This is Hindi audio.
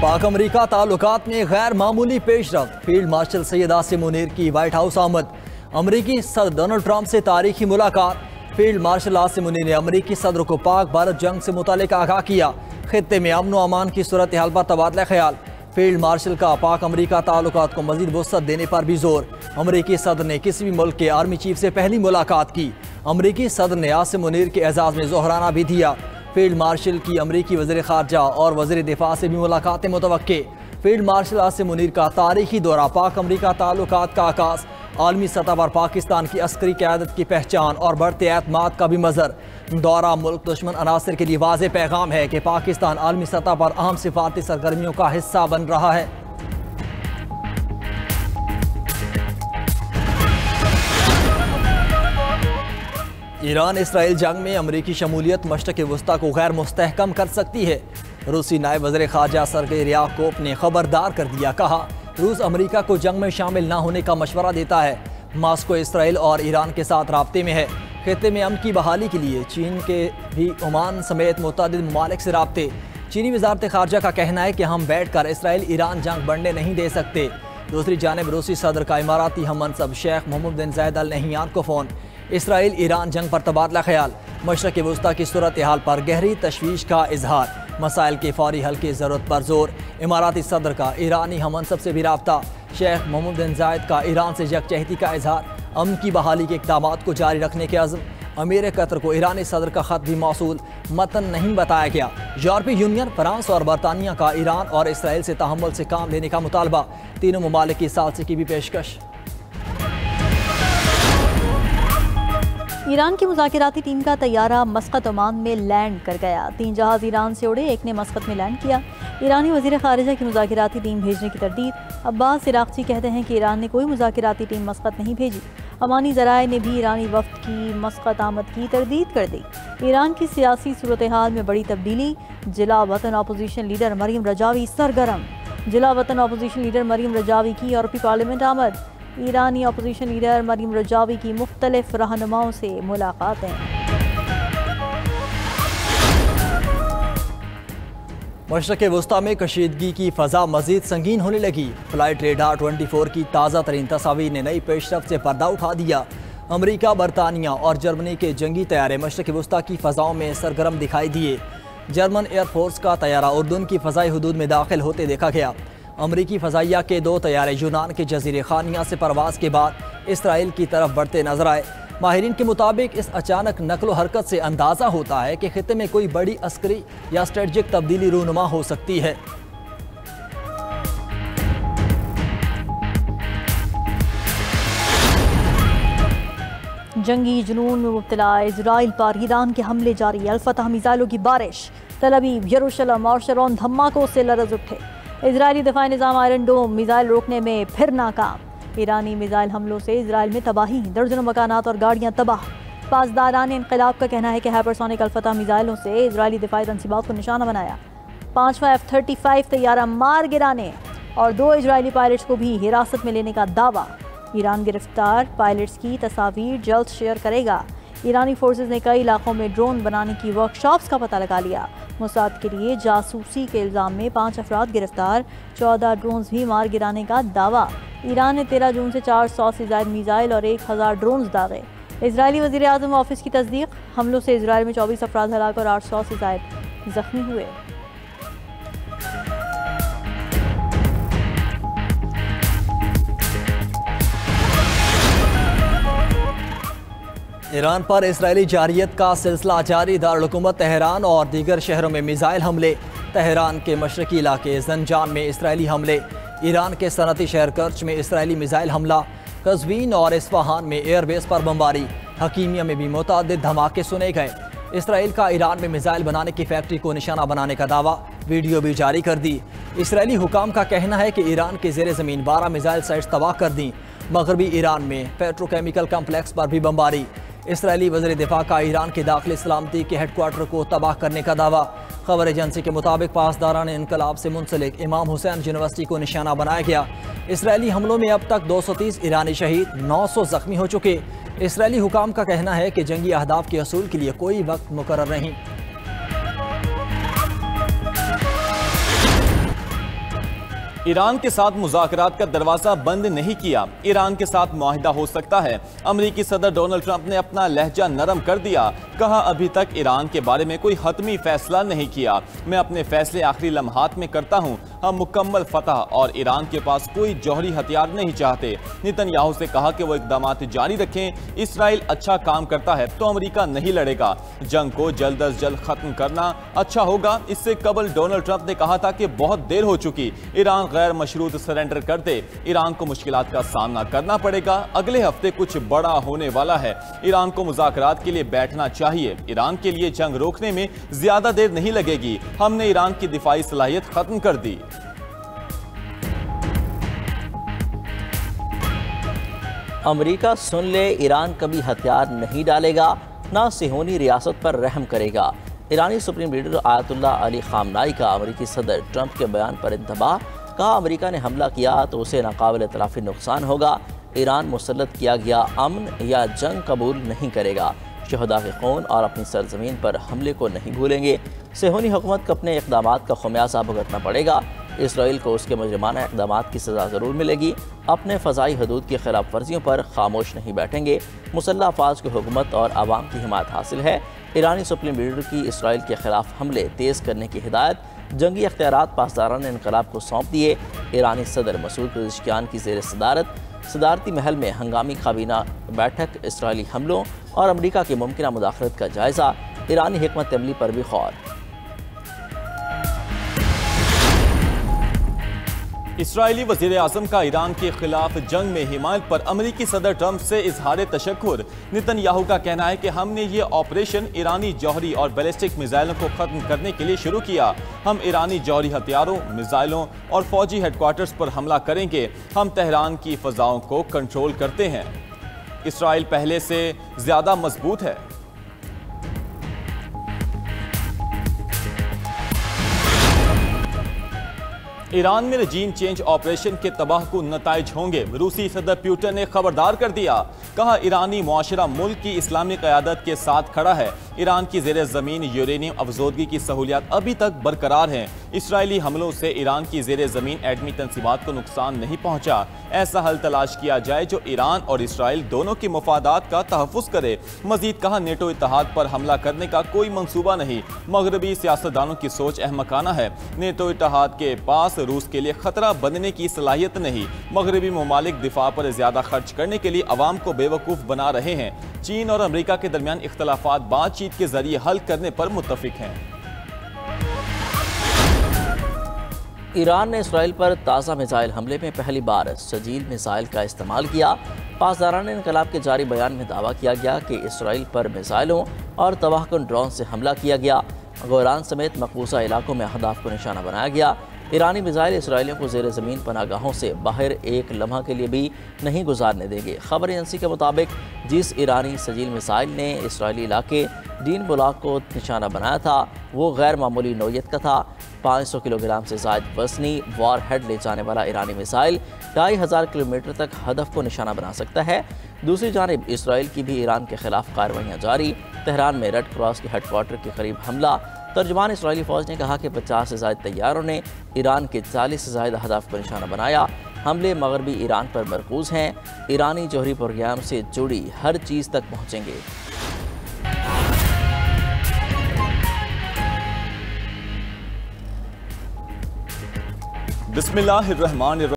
पाक अमरीका ताल्लुकात में गैर मामूली पेशरफ्त। फील्ड मार्शल सैयद आसिम मुनीर की वाइट हाउस आमद। अमरीकी सदर डोनाल्ड ट्रंप से तारीखी मुलाकात। फील्ड मार्शल आसिम मुनीर ने अमरीकी सदर को पाक भारत जंग से मुतालिक आगाह किया। खित्ते में अमन व अमान की सूरत हाल पर तबादला ख्याल। फील्ड मार्शल का पाक अमरीका ताल्लुकात को मजीद वुसअत देने पर भी जोर। अमरीकी सदर ने किसी भी मुल्क के आर्मी चीफ से पहली मुलाकात की। अमरीकी सदर ने आसिम मुनीर के एजाज़ में जोहराना भी दिया। फील्ड मार्शल की अमरीकी वज़ीर ख़ारजा और वज़ीर दिफा से भी मुलाकातें मुतवक्के। फील्ड मार्शल आसिम मुनीर का तारीखी दौरा। पाक अमरीका ताल्लुकात का आगाज़। आलमी सतह पर पाकिस्तान की अस्करी क़यादत की पहचान और बढ़ते एतमाद का भी मज़र। दौरा मुल्क दुश्मन अनासर के लिए वाज़ेह पैगाम है कि पाकिस्तान आलमी सतह पर अहम सिफारती सरगर्मियों का हिस्सा बन रहा है। ईरान इसराइल जंग में अमरीकी शमूलियत मशरक़ वस्ता को गैर मुस्तहकम कर सकती है। रूसी नायब वज़ीर ख़ारजा सरगेई रियाकोव ने खबरदार कर दिया। कहा, रूस अमरीका को जंग में शामिल न होने का मशवरा देता है। मास्को इसराइल और ईरान के साथ राब्ते में है। खित्ते में अमन की बहाली के लिए चीन के भी ओमान समेत मुतअद्दिद ममालिक से राब्ते। चीनी वज़ारत ख़ारजा का कहना है कि हम बैठ कर इसराइल ईरान जंग बढ़ने नहीं दे सकते। दूसरी जानिब रूसी सदर का इमाराती हम मनसब शेख मोहम्मद बिन ज़ायद अल नहियान को फ़ोन। इसराइल ईरान जंग पर तबादला ख्याल। मशरक़ वस्ता की सूरत हाल पर गहरी तशवीश का इजहार। मसाइल के फौरी हल की ज़रूरत पर जोर। इमाराती सदर का ईरानी हम मनसब से भी राब्ता। शेख मोहम्मद बिन ज़ायद का ईरान से यकजहती का इजहार। अमन की बहाली के इक़दामात को जारी रखने के अज़्म। अमीर कतर को ईरानी सदर का ख़त भी मौसूल। मतन नहीं बताया गया। यूरोपीय यूनियन, फ्रांस और बरतानिया का ईरान और इसराइल से तहम्मुल से काम लेने का मुतालबा। तीनों ममालिक की सालसी की भी पेशकश। ईरान की मुज़ाकिराती टीम का तैयारा मस्कत ओमान में लैंड कर गया। 3 जहाज़ ईरान से उड़े, एक ने मस्कत में लैंड किया। ईरानी वज़ीर ख़ारिजा की मुज़ाकिराती टीम भेजने की तरदीद। अब्बास इराक़ची कहते हैं कि ईरान ने कोई मुज़ाकिराती टीम मस्कत नहीं भेजी। अमानी ज़राए ने भी ईरानी वफ़द की मस्कत आमद की तरदीद कर दी। ईरान की सियासी सूरत हाल में बड़ी तब्दीली। जिला वतन अपोजिशन लीडर मरीम रजावी सरगर्म। जिला वतन अपोजिशन लीडर मरीम रजावी की यूरोपीय पार्लियामेंट आमद। ईरानी अपोजिशन लीडर मरीम रजावी की मुख्तलिफ रहनुमाओं से मुलाकातें। मशरक़ वस्ता में कशीदगी की फ़ज़ा मज़ीद संगीन होने लगी। फ़्लाइट रेडार 24 की ताज़ा तरीन तस्वीर ने नई पेशरफ्त से पर्दा उठा दिया। अमरीका, बरतानिया और जर्मनी के जंगी तैयारे मशरक़ वस्ता की फ़ज़ाओं में सरगर्म दिखाई दिए। जर्मन एयरफोर्स का तैयारा उर्दून की फ़ज़ाई हदूद में दाखिल होते देखा गया। अमरीकी फ़ज़ाइया के 2 तैयारे यूनान के जज़ीरे खानिया से परवाज़ के बाद इसराइल की तरफ बढ़ते नजर आए। माहिरीन के मुताबिक इस अचानक नकलो हरकत से अंदाज़ा होता है कि खित्ते में कोई बड़ी अस्करी या स्ट्रेटजिक तब्दीली रूनुमा हो सकती है। जंगी जुनून में मुब्तला इजराइल पर ईरान के हमले जारी। अल-फतह मिसाइलों की बारिश। तल अवीव, यरूशलेम और शरोन धमाकों से लरज़ उठे। इजरायली दफाई निज़ाम आयरन डोम मिसाइल रोकने में फिर नाकाम। ईरानी मिसाइल हमलों से इजराइल में तबाही। दर्जनों मकानात और गाड़ियाँ तबाह। पासदारान इनकलाब का कहना है कि हाइपरसोनिक अल-फतह मिसाइलों से इजरायली दफाई तनसीबात को निशाना बनाया। 5वां F-35 तैयारा मार गिराने और 2 इजरायली पायलट्स को भी हिरासत में लेने का दावा। ईरान गिरफ्तार पायलट्स की तस्वीर जल्द शेयर करेगा। ईरानी फोर्सेस ने कई इलाकों में ड्रोन बनाने की वर्कशॉप्स का पता लगा लिया। मोसाद के लिए जासूसी के इल्ज़ाम में 5 अफराद गिरफ्तार। 14 ड्रोन्स भी मार गिराने का दावा। ईरान ने 13 जून से 400 से ज़ायद मिसाइल और 1000 ड्रोन्स दागे। इजरायली वज़ीर आज़म ऑफिस की तस्दीक। हमलों से इजराइल में 24 अफराद हलाक और 800 से ज़ायद जख्मी हुए। ईरान पर इसराइली जारियत का सिलसिला जारी। दारुल-हुकूमत तेहरान और दीगर शहरों में मिसाइल हमले। तेहरान के मशरकी इलाके ज़ंजान में इसराइली हमले। ईरान के सनती शहर कर्च में इसराइली मिसाइल हमला। कज़वीन और इस्फहान में एयरबेस पर बमबारी। हकीमिया में भी मुतअद्दिद धमाके सुने गए। इसराइल का ईरान में मिसाइल बनाने की फैक्ट्री को निशाना बनाने का दावा। वीडियो भी जारी कर दी। इसराइली हुकाम का कहना है कि ईरान के ज़ेरे ज़मीन 12 मिसाइल साइट्स तबाह कर दी। मगरबी ईरान में पेट्रोकेमिकल कम्प्लेक्स पर भी बमबारी। इसराइली वज़ीर दिफा का ईरान के दाखिली सलामती के हेडक्वार्टर को तबाह करने का दावा। खबर एजेंसी के मुताबिक पासदारान इनकलाब से मुंसलिक इमाम हुसैन यूनिवर्सिटी को निशाना बनाया गया। इसराइली हमलों में अब तक 230 ईरानी शहीद, 900 जख्मी हो चुके। इसराइली हुकाम का कहना है कि जंगी अहदाफ के असूल के लिए कोई वक्त मुकर्रर नहीं। ईरान के साथ मुज़ाकरात का दरवाज़ा बंद नहीं किया, ईरान के साथ मुआहिदा हो सकता है। अमरीकी सदर डोनाल्ड ट्रंप ने अपना लहजा नरम कर दिया, कहा अभी तक ईरान के बारे में कोई हतमी फैसला नहीं किया, मैं अपने फैसले आखिरी लम्हात में करता हूँ। हम मुकम्मल फतह और ईरान के पास कोई जौहरी हथियार नहीं चाहते। नेतन्याहू से कहा कि वो इक़दामात जारी रखें, इसराइल अच्छा काम करता है तो अमरीका नहीं लड़ेगा, जंग को जल्द अज जल्द खत्म करना अच्छा होगा। इससे कबल डोनाल्ड ट्रंप ने कहा था कि बहुत देर हो चुकी, ईरान गैर मशरूत सरेंडर कर दे, ईरान को मुश्किलात का सामना करना पड़ेगा। अगले हफ्ते कुछ बड़ा होने वाला है, ईरान को मुज़ाकरात के लिए बैठना चाहिए, ईरान के लिए जंग रोकने में ज्यादा देर नहीं लगेगी, हमने ईरान की दिफाई सलाहियत खत्म कर दी। अमरीका सुन ले, ईरान कभी हथियार नहीं डालेगा, ना सिहोनी रियासत पर रहम करेगा। ईरानी supreme leader Ayatollah Ali Khamenei का अमरीकी सदर ट्रंप के बयान पर इंतबाह, कहा अमरीका ने हमला किया तो उसे नाकाबिल तलाफी नुकसान होगा, ईरान मुसल्लत किया गया अमन या जंग कबूल नहीं करेगा, शहदा के खून और अपनी सरजमीन पर हमले को नहीं भूलेंगे। सिहोनी हुकूमत को अपने इक़दामात का खुमियाजा भुगतना पड़ेगा, इसराइल को उसके मुजरिमाना इक़दामात की सज़ा ज़रूर मिलेगी, अपने फ़ज़ाई हदूद की खिलाफ वर्जियों पर खामोश नहीं बैठेंगे, मुसल्लह अफ़वाज को हुकूमत और आवाम की हिमायत हासिल है। ईरानी सुप्रीम लीडर की इसराइल के खिलाफ हमले तेज़ करने की हिदायत, जंगी अख्तियारात पासदारान इनकलाब को सौंप दिए। ईरानी सदर मसूद पेज़ेशकियान की ज़ेर सदारत सदारती महल में हंगामी काबीना बैठक, इसराइली हमलों और अमरीका की मुमकिन मुदाखलत का जायज़ा, ईरानी हिकमत अमली पर भी गौर। इसराइली वज़ीर आज़म का ईरान के खिलाफ जंग में हिमायत पर अमरीकी सदर ट्रंप से इजहार तशक्कुर। नेतन्याहू का कहना है कि हमने ये ऑपरेशन ईरानी जौहरी और बैलिस्टिक मिसाइलों को खत्म करने के लिए शुरू किया, हम ईरानी जौहरी हथियारों, मिसाइलों और फौजी हेडक्वार्टर्स पर हमला करेंगे, हम तेहरान की फ़ज़ाओं को कंट्रोल करते हैं, इसराइल पहले से ज़्यादा मजबूत है। ईरान में रजीम चेंज ऑपरेशन के तबाहकुन नताइज होंगे, रूसी सदर पुतिन ने खबरदार कर दिया, कहा ईरानी मुआशरा मुल्क की इस्लामी क़यादत के साथ खड़ा है, ईरान की ज़ेर ज़मीन यूरेनियम अफजोदगी की सहूलियात अभी तक बरकरार हैं, इसराइली हमलों से ईरान की ज़ेर ज़मीन एटमी तंसीबात को नुकसान नहीं पहुँचा, ऐसा हल तलाश किया जाए जो ईरान और इसराइल दोनों की मफादात का तहफ़्फ़ुज़ करे। मज़ीद कहा नेटो इत्तेहाद पर हमला करने का कोई मंसूबा नहीं, मगरबी सियासतदानों की सोच अहमकाना है, नेटो इत्तेहाद के पास रूस के लिए खतरा बनने की सलाहियत नहीं, मगरबी ममालिक दिफा पर ज्यादा खर्च करने के लिए अवाम को बेवकूफ़ बना रहे हैं। चीन और अमेरिका के दरमियान इख्तलाफात बातचीत के जरिए हल करने पर मुत्तफिक हैं। ईरान ने इसराइल पर ताज़ा मिसाइल हमले में पहली बार सजील मिसाइल का इस्तेमाल किया। पासदारान इनकलाब के जारी बयान में दावा किया गया कि इसराइल पर मिसाइलों और तबाहकुन ड्रोन से हमला किया गया, गोलान समेत मकबूजा इलाकों में अहदाफ को निशाना बनाया गया। ईरानी मिसाइल इसराइलियों को ज़ेर ज़मीन पनागाहों से बाहर एक लम्हा के लिए भी नहीं गुजारने देंगे। खबर एजेंसी के मुताबिक जिस ईरानी सजील मिसाइल ने इसराइली इलाके डीन ब्लॉक को निशाना बनाया था वो गैर मामूली नौयत का था। 500 किलोग्राम से ज़ायद वज़नी वॉर हेड ले जाने वाला ईरानी मिसाइल 2500 किलोमीटर तक हदफ को निशाना बना सकता है। दूसरी जानिब इसराइल की भी ईरान के खिलाफ कार्रवाइयाँ जारी। तेहरान में रेड क्रॉस के हेडक्वार्टर के करीब हमला। तर्जुमान इसराइली फ़ौज ने कहा कि 50 से ज़ायद तैयारों ने ईरान के 40 से ज़ायद हदफ को निशाना बनाया। हमले मगरबी ईरान पर मरकूज़ हैं, ईरानी जौहरी प्रोग्राम से जुड़ी हर चीज़ तक पहुँचेंगे। बिस्मिल्लाहिर्रहमानिर्रहीम।